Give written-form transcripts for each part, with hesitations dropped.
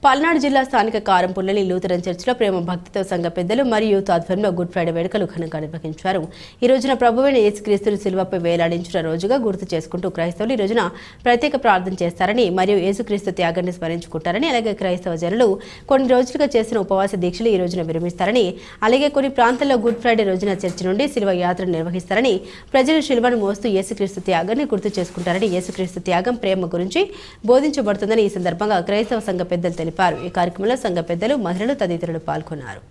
పల్నాడు జిల్లా స్థానిక కారంపుల్లలి లూథరన్ చర్చిలో ప్రేమ భక్తితో సంఘ పెద్దలు మరియు యూత్ ఆధ్వర్యంలో గుడ్ ఫ్రైడే వేడుకలు ఘనంగా నిర్వహించారు. ఈ రోజున ప్రభువైన యేసుక్రీస్తును శిలువపై వేలాడించిన రోజుగా గుర్తు చేసుకుంటూ క్రైస్తవులు ఈ రోజున ప్రత్యేక ప్రార్థన చేస్తారని మరియు యేసుక్రీస్తు త్యాగాన్ని స్మరించుకుంటారని, అలాగే క్రైస్తవ జనులు కొన్ని రోజులుగా చేసిన ఉపవాస దీక్షలు ఈ రోజున విరమిస్తారని, అలాగే కొన్ని ప్రాంతాల్లో గుడ్ ఫ్రైడే రోజున చర్చి నుండి శిలువ యాత్ర నిర్వహిస్తారని, ప్రజలు శిలువను మోస్తూ యేసుక్రీస్తు త్యాగాన్ని గుర్తు చేసుకుంటారని, యేసుక్రీస్తు త్యాగం ప్రేమ గురించి బోధించబడుతుందని ఈ సందర్భంగా క్రైస్తవ సంఘ పెద్దలు తెలిపారు. ఈ కార్యక్రమంలో సంఘ పెద్దలు, మహిళలు తదితరులు పాల్గొన్నారు.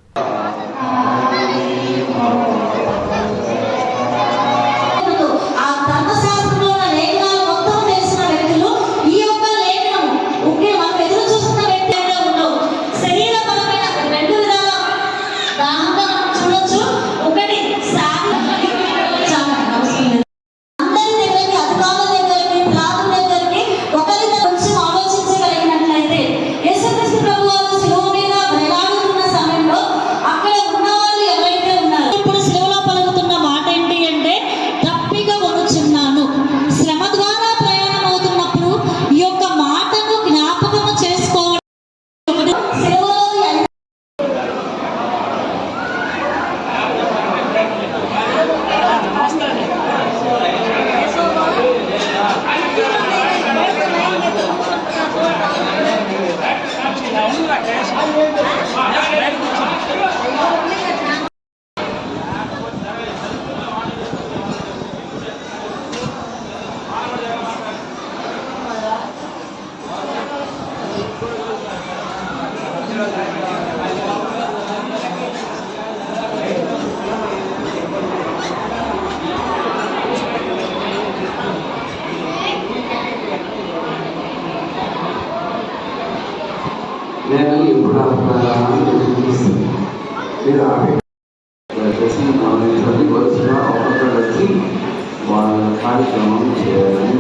నేను ఇప్పుడు మీరు వచ్చేసి వచ్చిన ఒకరు వచ్చి వాళ్ళ కార్యక్రమం చేయాలని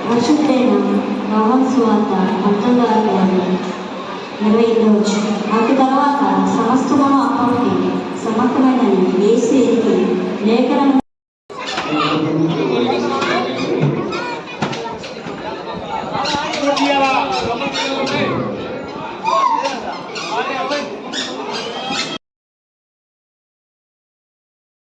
పరిశుద్ధైన యోహాను సువార్త 19:21 అటు తర్వాత సమస్తమును అప్పటికి సమర్థమైన యేసు ఎరిగి లేఖనం